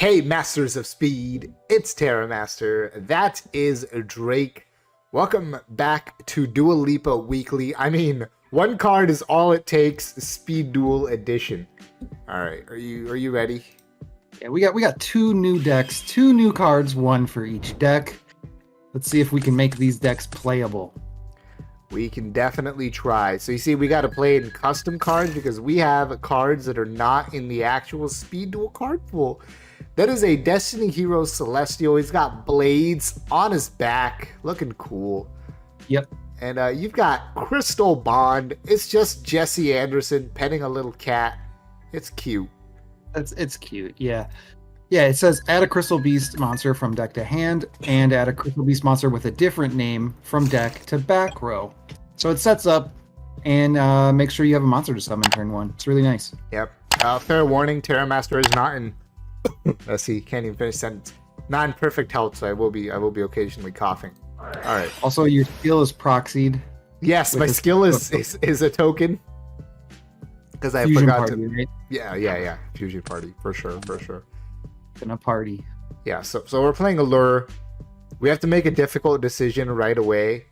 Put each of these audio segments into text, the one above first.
Hey, Masters of Speed, it's Terramaster. That is Drake. Welcome back to Dua Lipa Weekly. I mean, one card is all it takes. Speed Duel Edition. All right, are you ready? Yeah, we got two new decks, two new cards, one for each deck. Let's see if we can make these decks playable. We can definitely try. So you see, we got to play in custom cards because we have cards that are not in the actual Speed Duel card pool. That is a Destiny Hero Celestial. He's got blades on his back, looking cool. Yep. And you've got Crystal Bond. It's just Jesse Anderson petting a little cat. It's cute. It's cute, yeah. Yeah, it says add a Crystal Beast monster from deck to hand, and add a Crystal Beast monster with a different name from deck to back row. So it sets up and make sure you have a monster to summon turn one. It's really nice. Yep. Fair warning, Terramaster is not in... Let's see, can't even finish sentence. Not in perfect health, so I will be occasionally coughing. All right. Also, your skill is proxied. Yes, my skill is a token. Because I Fusion forgot party, to... right? Yeah. Fusion party, for sure. In a party. Yeah, so we're playing Allure. We have to make a difficult decision right away,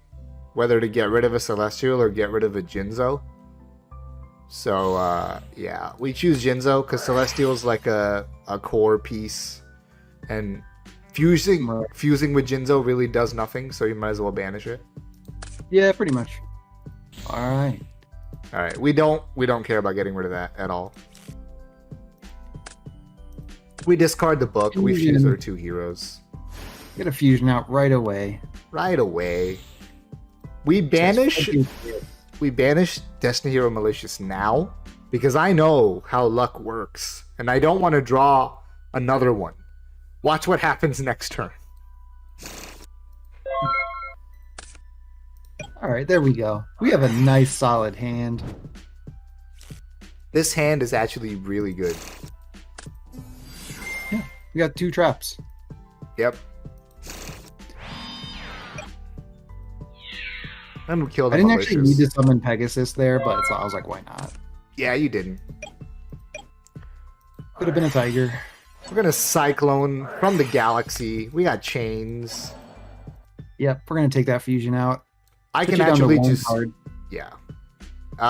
whether to get rid of a Celestial or get rid of a Jinzo. So, yeah, we choose Jinzo because Celestial's like a core piece, and fusing with Jinzo really does nothing, so you might as well banish it. Yeah, pretty much. All right. We don't care about getting rid of that at all. We discard the book. We fuse our two heroes. Get a fusion out right away. We banish Destiny Hero Malicious now because I know how luck works and I don't want to draw another one. Watch what happens next turn. All right, there we go. We have a nice solid hand. This hand is actually really good. Yeah, we got two traps. Yep. I'm gonna kill the I didn't Malicious. actually need to summon Pegasus there, but I was like, why not? Yeah, you didn't. Could have been a Tiger. We're gonna Cyclone from the Galaxy. We got Chains. Yep, we're gonna take that fusion out. I can actually just... card. Yeah.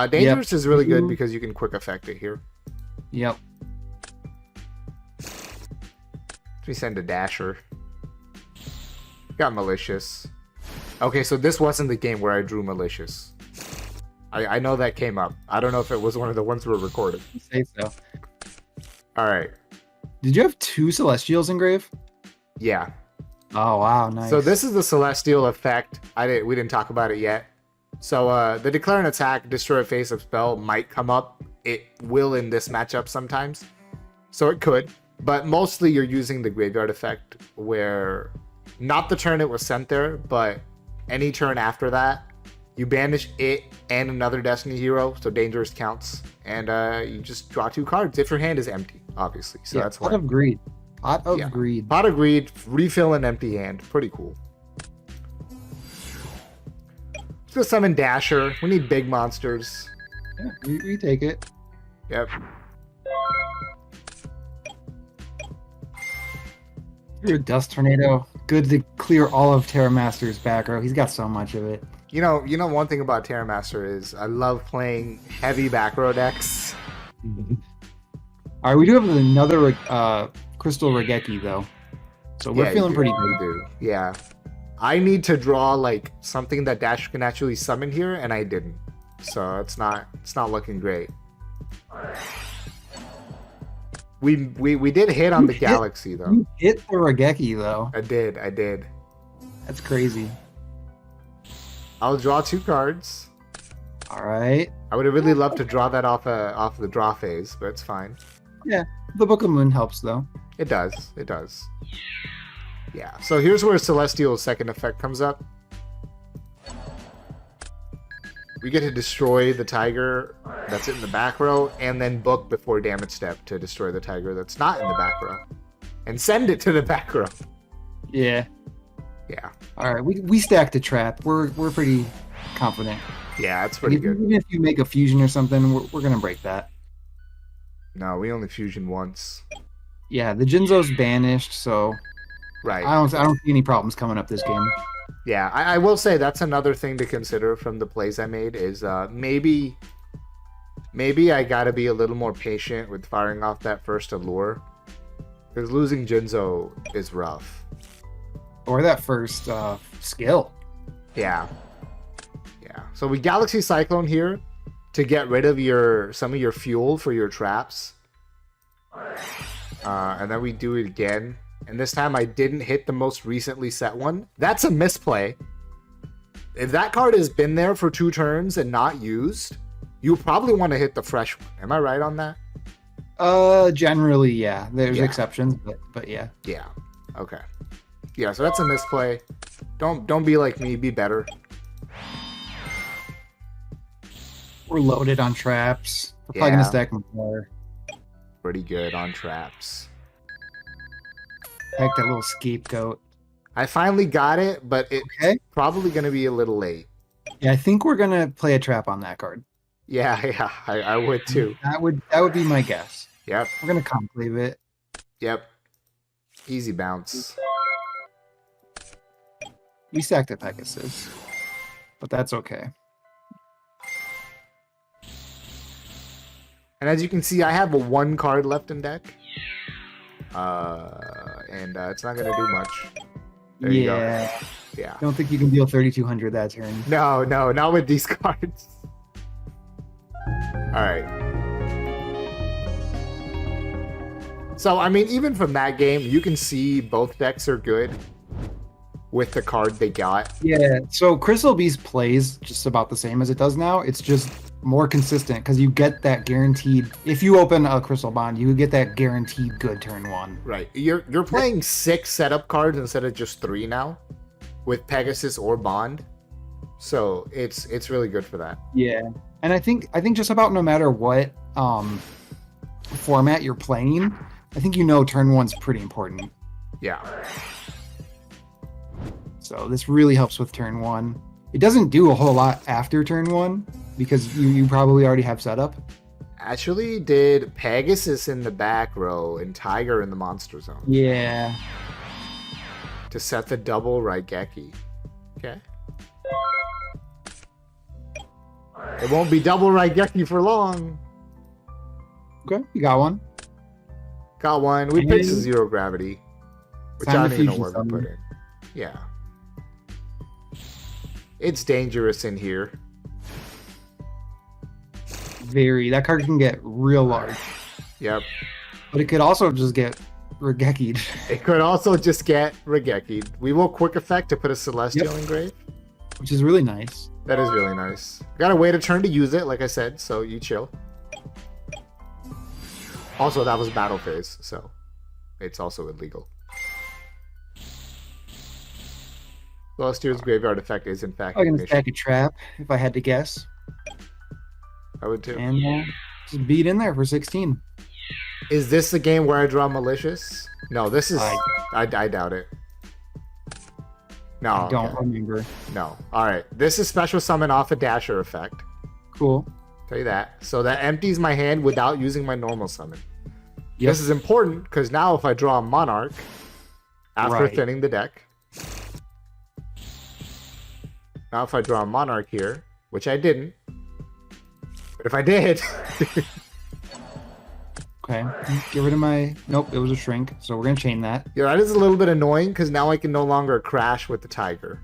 Dangerous is really good because you can quick effect it here. Yep. We send a Dasher. Got Malicious. Okay, so this wasn't the game where I drew Malicious. I know that came up. I don't know if it was one of the ones we were recording. Say so. Alright. Did you have two Celestials in grave? Yeah. Oh, wow, nice. So this is the Celestial effect. We didn't talk about it yet. So the declare an attack, destroy a face-up spell might come up. It will in this matchup sometimes. So it could. But mostly you're using the graveyard effect where not the turn it was sent there, but any turn after that, you banish it and another Destiny hero, so Dangerous counts, and you just draw two cards if your hand is empty, obviously. So yeah, that's why. Pot of Greed. Pot of Greed. Pot of Greed, refill an empty hand. Pretty cool. Let's go summon Dasher. We need big monsters. Yeah, we take it. Yep. Your Dust Tornado. Good to clear all of Terramaster's back row. He's got so much of it. You know, one thing about Terramaster is I love playing heavy back row decks. All right, we do have another Crystal Regeki though, so we're feeling pretty good. We do. Yeah, I need to draw like something that Dash can actually summon here, and I didn't. So it's not looking great. We did hit on the Galaxy though. You hit the Regeki though. I did. That's crazy. I'll draw two cards. All right. I would have really loved to draw that off the draw phase, but it's fine. Yeah, the Book of Moon helps though. It does. Yeah. So here's where Celestial's second effect comes up. We get to destroy the Tiger that's in the back row, and then book before damage step to destroy the Tiger that's not in the back row, and send it to the back row. Yeah. Yeah. All right, we stacked a trap. We're pretty confident. Yeah, that's pretty good. Even if you make a fusion or something, we're gonna break that. No, we only fusion once. Yeah, the Jinzo's banished, so Right. I don't see any problems coming up this game. Yeah, I will say that's another thing to consider from the plays I made is maybe I gotta be a little more patient with firing off that first allure. Because losing Jinzo is rough. Or that first skill. Yeah. Yeah. So we Galaxy Cyclone here to get rid of some of your fuel for your traps. And then we do it again. And this time I didn't hit the most recently set one. That's a misplay. If that card has been there for 2 turns and not used, you probably want to hit the fresh one. Am I right on that? Generally, yeah. There's Yeah. exceptions, but yeah. Yeah. Okay. Yeah, so that's a misplay. Don't be like me, be better. We're loaded on traps. We're probably gonna stack more. Pretty good on traps. Heck, that little scapegoat. I finally got it, but it's probably going to be a little late. Yeah, I think we're gonna play a trap on that card. Yeah, I would too. That would be my guess. Yep. We're gonna conclave it. Yep. Easy bounce. We stacked a Pegasus, but that's okay. And as you can see, I have a 1 card left in deck. And it's not going to do much. There you go. Yeah. Don't think you can deal 3,200 that turn. No, not with these cards. Alright. So, I mean, even from that game, you can see both decks are good with the card they got. Yeah, so Crystal Beast plays just about the same as it does now. It's just more consistent because you get that guaranteed. If you open a Crystal Bond, you get that guaranteed good turn 1. Right. You're playing 6 setup cards instead of just 3 now with Pegasus or Bond. So it's really good for that. Yeah. And I think just about no matter what format you're playing, I think turn 1's pretty important. Yeah. So this really helps with turn 1. It doesn't do a whole lot after turn 1 because you probably already have setup. Actually did Pegasus in the back row and Tiger in the monster zone. Yeah. To set the double Raigeki. Okay. It won't be double Raigeki for long. Okay, you got one. Got one. We picked 0 gravity. Which I don't even know where we put it. Yeah. It's dangerous in here. That card can get real large. Yep. But it could also just get Rageki'd. It could also just get Rageki'd. We will quick effect to put a Celestial engrave. Which is really nice. That is really nice. Gotta wait a turn to use it, like I said, so you chill. Also, that was battle phase, so it's also illegal. Celestial's graveyard effect is in fact I'm gonna stack a trap if I had to guess. I would too. And just beat in there for 16. Is this the game where I draw malicious? No, this is. I doubt it. No, I don't remember. No. All right. This is special summon off a dasher effect. Cool. Tell you that. So that empties my hand without using my normal summon. Yep. This is important because now if I draw a Monarch after thinning the deck. Now if I draw a Monarch here, which I didn't. But if I did. Okay. Get rid of my... Nope, it was a shrink. So we're going to chain that. Yeah, that is a little bit annoying because now I can no longer crash with the Tiger.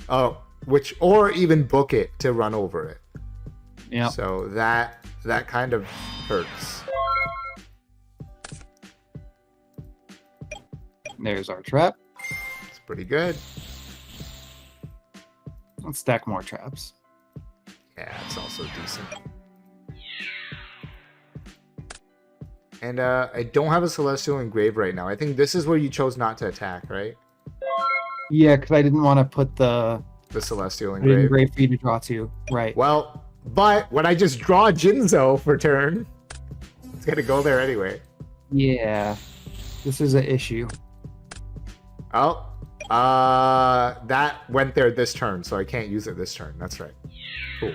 Oh, or even book it to run over it. Yeah. So that kind of hurts. There's our trap. It's pretty good. Let's stack more traps. Yeah, it's also decent. And I don't have a Celestial Engrave right now. I think this is where you chose not to attack, right? Yeah, because I didn't want to put the Celestial Engrave. Engrave for you to draw to. Right. Well, but when I just draw Jinzo for turn, it's going to go there anyway. Yeah. This is an issue. Oh, that went there this turn, so I can't use it this turn. That's right. Cool.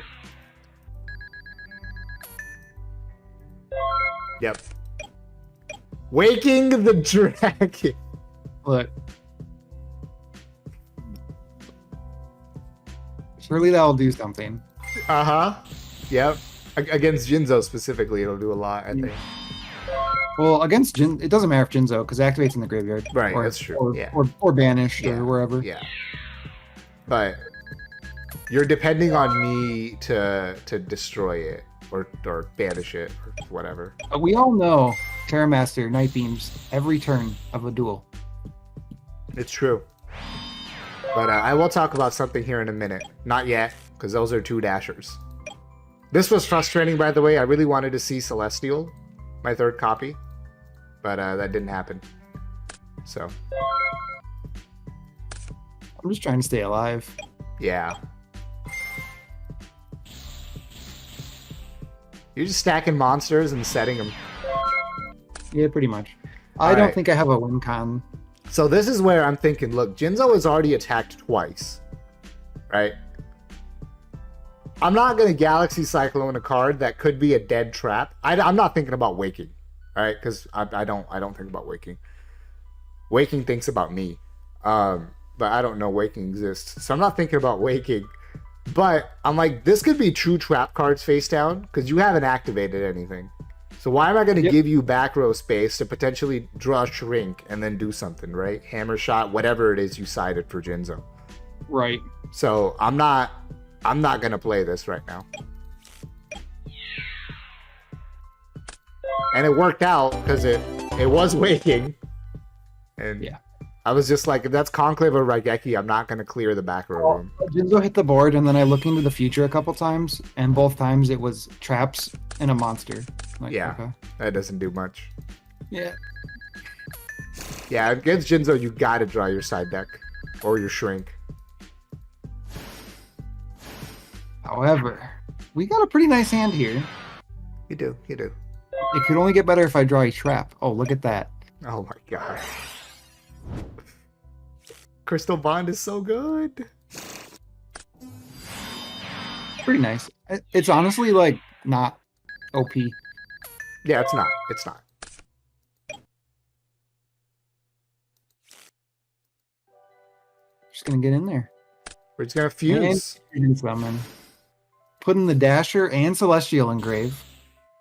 Yep. Waking the dragon. Look. Surely that'll do something. Uh-huh. Yep. Against Jinzo specifically, it'll do a lot, I think. Well, against Jin, it doesn't matter if Jinzo, because it activates in the graveyard. Right, or, that's true. Or, yeah. or banished Yeah. or wherever. Yeah. But you're depending on me to destroy it or banish it or whatever. But we all know Terramaster Night Beams every turn of a duel. It's true. But I will talk about something here in a minute. Not yet, because those are 2 dashers. This was frustrating, by the way. I really wanted to see Celestial, my 3rd copy. But that didn't happen. So. I'm just trying to stay alive. Yeah. You're just stacking monsters and setting them. Yeah, pretty much. I don't think I have a win con. So this is where I'm thinking, look, Jinzo has already attacked twice, right? I'm not going to Galaxy Cyclone a card that could be a dead trap. I'm not thinking about Waking, all right? Because I don't think about Waking. Waking thinks about me, but I don't know Waking exists. So I'm not thinking about Waking. But I'm like, this could be true trap cards face down because you haven't activated anything. So why am I going to give you back row space to potentially draw Shrink and then do something, right? Hammer shot, whatever it is you sided for Jinzo. Right. So I'm not going to play this right now. And it worked out because it was Waking. And yeah. I was just like, if that's Conclave or Raigeki, I'm not going to clear the back row room. Jinzo hit the board, and then I looked into the future a couple times, and both times it was traps and a monster. Like, Yeah, okay. that doesn't do much. Yeah. Yeah, against Jinzo, you got to draw your side deck or your Shrink. However, we got a pretty nice hand here. You do. It could only get better if I draw a trap. Oh, look at that. Oh my god. Crystal Bond is so good. Pretty nice. It's honestly like not OP. Yeah, it's not. It's not. Just gonna get in there. We're just gonna fuse. And summon. Putting the Dasher and Celestial in grave.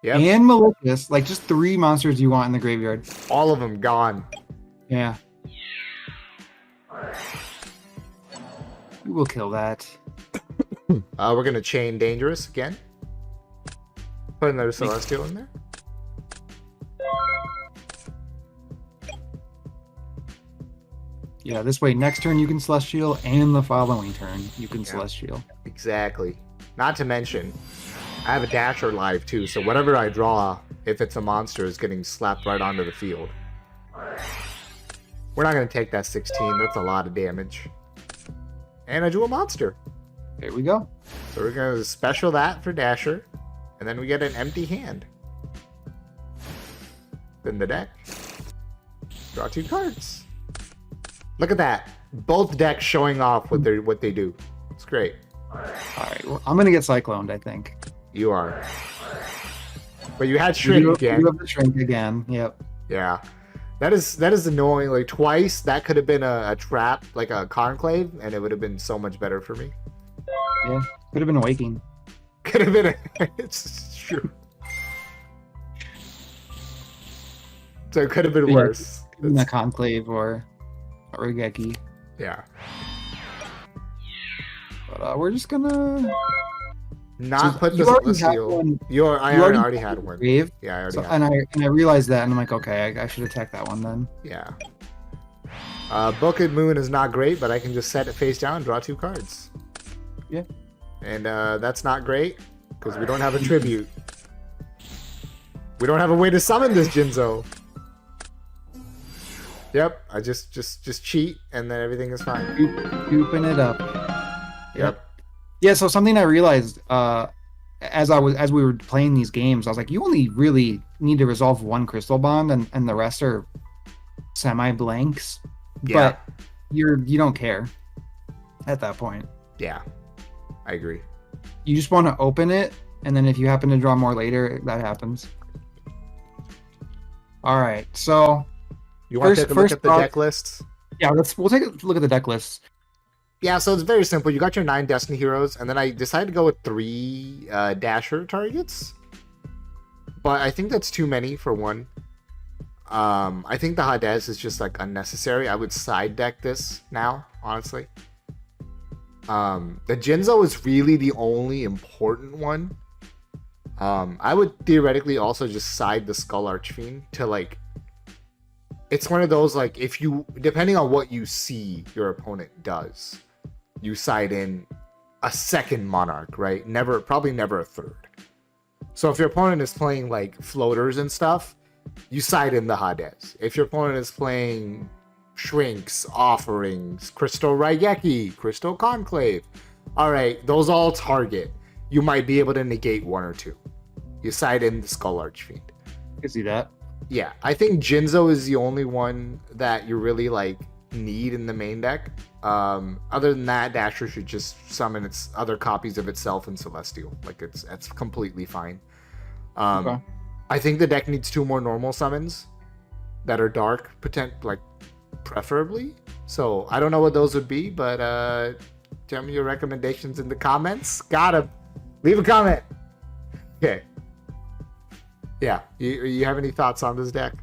Yep. And Malicious. Like just 3 monsters you want in the graveyard. All of them gone. Yeah. We will kill that. We're gonna chain Dangerous again. Put another Celestial in there. Yeah, this way next turn you can Celestial, and the following turn you can Celestial. Exactly. Not to mention, I have a Dasher live too, so whatever I draw, if it's a monster, is getting slapped right onto the field. We're not going to take that 16. That's a lot of damage. And I drew a monster. There we go. So we're going to special that for Dasher, and then we get an empty hand. Then the deck. Draw 2 cards. Look at that. Both decks showing off what they do. It's great. Alright, well, I'm gonna get Cycloned, I think. You are. But you had Shrink again. You have the Shrink again, yep. Yeah. That is annoying. Like twice, that could have been a trap, like a Conclave, and it would have been so much better for me. Yeah, could have been Awakening. Could have been it's true. So it could have been worse. In a Conclave or a Raigeki. Yeah. But we're just gonna not put the Celestial. I already had one. Grave. Yeah, I already had one. And I realized that, and I'm like, okay, I should attack that one then. Yeah. Book and Moon is not great, but I can just set it face down and draw 2 cards. Yeah. And that's not great, because we don't have a tribute. We don't have a way to summon this Jinzo. Yep, I just cheat, and then everything is fine. Scooping it up. Yep. Yeah, so something I realized as we were playing these games, I was like, you only really need to resolve 1 Crystal Bond, and the rest are semi-blanks. Yeah. But you don't care at that point. Yeah, I agree. You just want to open it, and then if you happen to draw more later, that happens. All right. So You want to take a look first at the off, deck lists? yeah, we'll take a look at the deck lists. Yeah, so it's very simple. You got your 9 Destiny heroes, and then I decided to go with 3 Dasher targets. But I think that's too many for one. I think the Hades is just like unnecessary. I would side deck this now, honestly. The Jinzo is really the only important one. I would theoretically also just side the Skull Archfiend to like. It's one of those like if you, depending on what you see your opponent does, you side in a second Monarch, right? Probably never a third. So if your opponent is playing like floaters and stuff, you side in the Hades. If your opponent is playing Shrinks, Offerings, Crystal Raigeki, Crystal Conclave, all right, those all target. You might be able to negate one or two. You side in the Skull Archfiend. I can see that. Yeah, I think Jinzo is the only one that you really like need in the main deck. Other than that, Dasher should just summon its other copies of itself in Celestial. Like it's completely fine. Okay. I think the deck needs 2 more normal summons that are dark, preferably. So I don't know what those would be, but tell me your recommendations in the comments. Got 'em. Leave a comment. Okay. Yeah. You have any thoughts on this deck?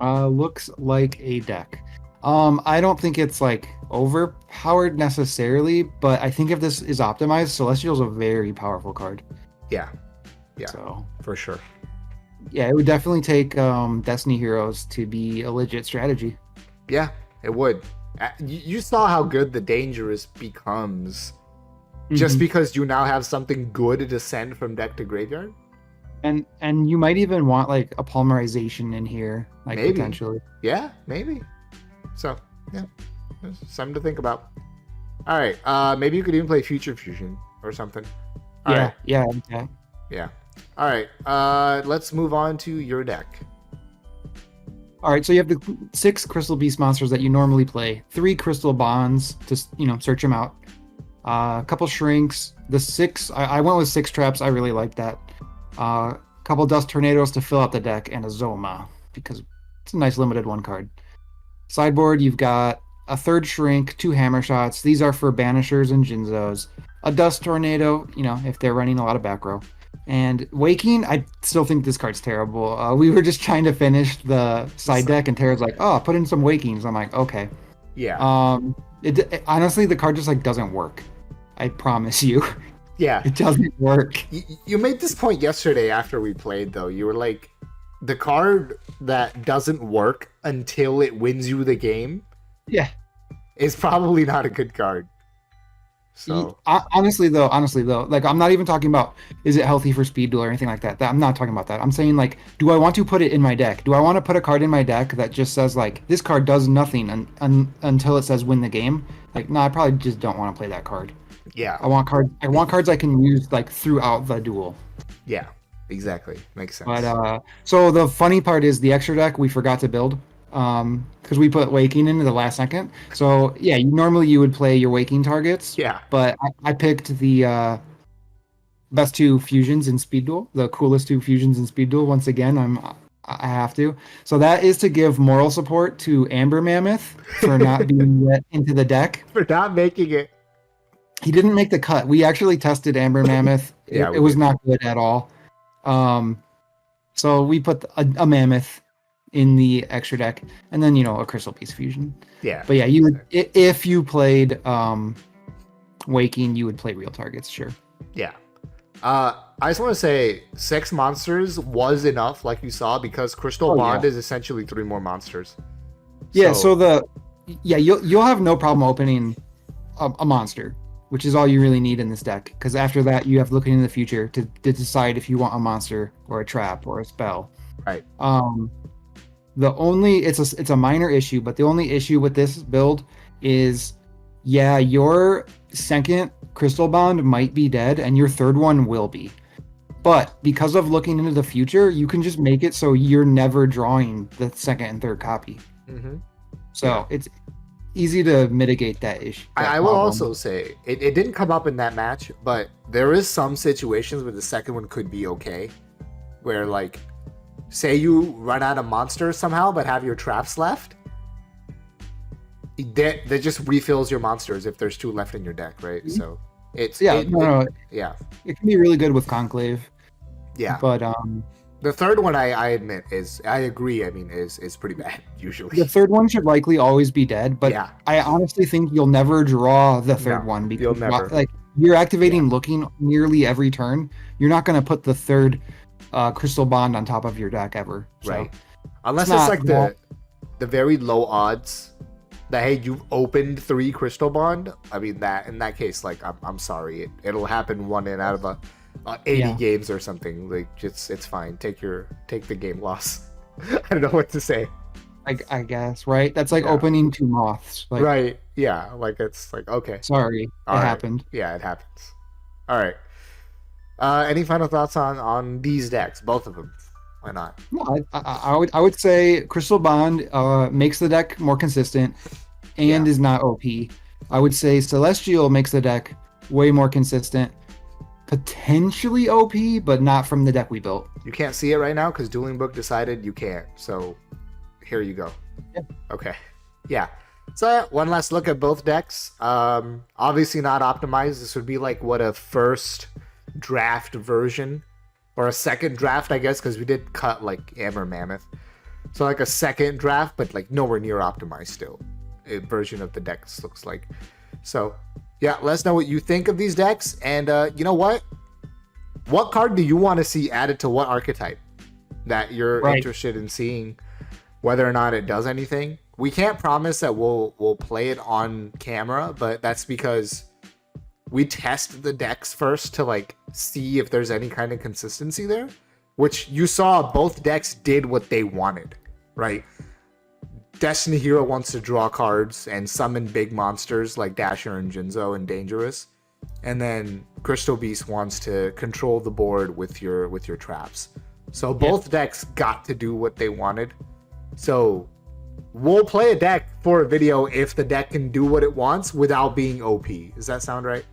Looks like a deck. I don't think it's like overpowered necessarily, but I think if this is optimized, Celestial's a very powerful card. Yeah, So for sure. yeah, it would definitely take Destiny heroes to be a legit strategy. Yeah, it would. You saw how good the Dangerous becomes just because you now have something good to send from deck to graveyard. And you might even want like a polymerization in here, like Maybe. potentially. Yeah, maybe. So yeah, there's something to think about. All right, maybe you could even play Future Fusion or something. All right. Yeah. Yeah. All right. Let's move on to your deck. All right, so you have the 6 Crystal Beast monsters that you normally play, 3 Crystal Bonds to search them out, a couple Shrinks, the 6. I went with 6 traps. I really like that. A couple Dust Tornadoes to fill out the deck, and a Zoma because it's a nice limited 1 card. Sideboard, you've got a 3rd Shrink, 2 Hammer Shots. These are for Banishers and Jinzos. A Dust Tornado, if they're running a lot of back row. And Waking, I still think this card's terrible. We were just trying to finish the side deck, and Tara's like, "Oh, put in some Wakings." I'm like, "Okay." Yeah. Honestly, the card just like doesn't work. I promise you, Yeah. it doesn't work. You made this point yesterday after we played, though. You were like, the card that doesn't work until it wins you the game Yeah. is probably not a good card. So Honestly though, like I'm not even talking about is it healthy for Speed Duel or anything like that. I'm not talking about that. I'm saying like, do I want to put it in my deck? Do I want to put a card in my deck that just says like this card does nothing until it says win the game? Like, no, I probably just don't want to play that card. yeah. I want cards I can use like throughout the duel. Yeah. Exactly. Makes sense. But so the funny part is the extra deck we forgot to build because we put Waking into the last second. So yeah, normally you would play your Waking targets. Yeah. But I picked the best 2 fusions in Speed Duel, the coolest 2 fusions in Speed Duel. Once again, I have to. So that is to give moral support to Amber Mammoth for not being let into the deck. For not making it. He didn't make the cut. We actually tested Amber Mammoth. Yeah, it was not good at all. So we put a Mammoth in the extra deck, and then a Crystal Beast fusion. Yeah. But yeah, you would if you played Waking, you would play real targets, sure. Yeah. I just want to say 6 monsters was enough, like you saw, because Crystal Bond is essentially 3 more monsters. Yeah, so you'll have no problem opening a monster, which is all you really need in this deck. Because after that, you have looking in the future to decide if you want a monster or a trap or a spell. Right. It's a minor issue, but the only issue with this build is, your 2nd Crystal Bond might be dead and your 3rd one will be. But because of looking into the future, you can just make it so you're never drawing the 2nd and 3rd copy. Mm-hmm. So it's easy to mitigate that issue. I will also say, it didn't come up in that match, but there is some situations where the 2nd one could be okay. Where, like, say you run out of monsters somehow, but have your traps left, that just refills your monsters if there's 2 left in your deck, right? So it's Yeah, yeah, it can be really good with Conclave. yeah. But The third one, I admit, I agree. I mean, is pretty bad usually. the third one should likely always be dead. But Yeah. I honestly think you'll never draw the third one because you'll never. like you're activating looking nearly every turn. You're not going to put the third Crystal Bond on top of your deck ever. So Right. Unless it's like the very low odds that, hey, you've opened 3 Crystal Bond. I mean, that in that case, like, I'm sorry, it'll happen 1 in out of 80 games or something. Like, just it's fine. Take the game loss. I don't know what to say. I guess, right? That's like opening 2 moths. Like, right. Yeah. Like, it's like, okay. Sorry, All it right. happened. Yeah, it happens. All right. Any final thoughts on these decks? Both of them. Why not? No, I would say Crystal Bond makes the deck more consistent and is not OP. I would say Celestial makes the deck way more consistent, potentially OP, but not from the deck we built. You can't see it right now because Dueling Book decided you can't. So here you go. Yeah. Okay. Yeah. So one last look at both decks. Obviously not optimized. This would be like what a first draft version. Or a second draft, I guess, because we did cut like Amber Mammoth. So like a second draft, but like nowhere near optimized still. A version of the decks looks like. So yeah, let us know what you think of these decks. And you know what? What card do you want to see added to what archetype that you're interested in seeing, whether or not it does anything? We can't promise that we'll play it on camera, but that's because we test the decks first to like see if there's any kind of consistency there, which you saw both decks did what they wanted, right? Destiny Hero wants to draw cards and summon big monsters like Dasher and Jinzo and Dangerous, and then Crystal Beast wants to control the board with your traps. So both decks got to do what they wanted. So we'll play a deck for a video if the deck can do what it wants without being OP. Does that sound right?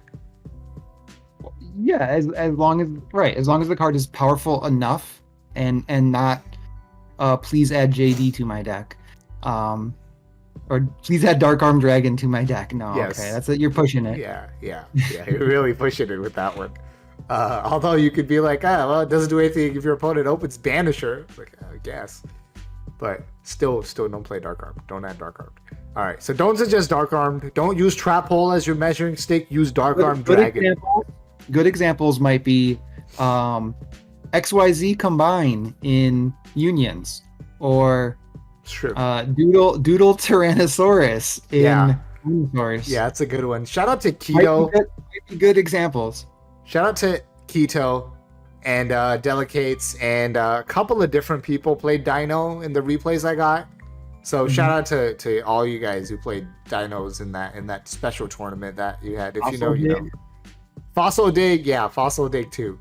Yeah, as long as the card is powerful enough and not please add JD to my deck. Or please add Dark Arm Dragon to my deck. No, yes. Okay, that's it. You're pushing it. Yeah, you're really pushing it with that one. Although you could be like, well, it doesn't do anything if your opponent opens Banisher. It's like, I guess. But still don't play Dark Arm. Don't add Dark Arm. All right, so don't suggest Dark Armed. Don't use Trap Hole as your measuring stick. Use Dark Arm Dragon. Good examples might be XYZ Combine in Unions, or Doodle Tyrannosaurus in Dinosaurs. Yeah, that's a good one. Shout out to Keto. Might be good examples. Shout out to Keto and Delicates and a couple of different people played Dino in the replays I got. So shout out to all you guys who played Dinos in that special tournament that you had. If you know, you know. Fossil Dig too.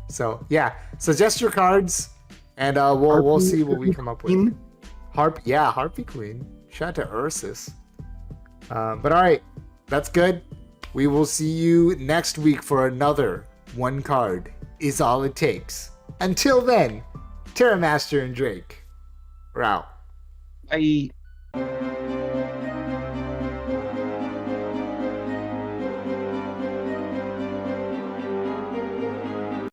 So yeah, suggest your cards, and we'll see what we come up with. Harpy Queen. Shout out to Ursus. But all right, that's good. We will see you next week for another one card is all it takes. Until then, Terramaster and Drake, we're out. Bye.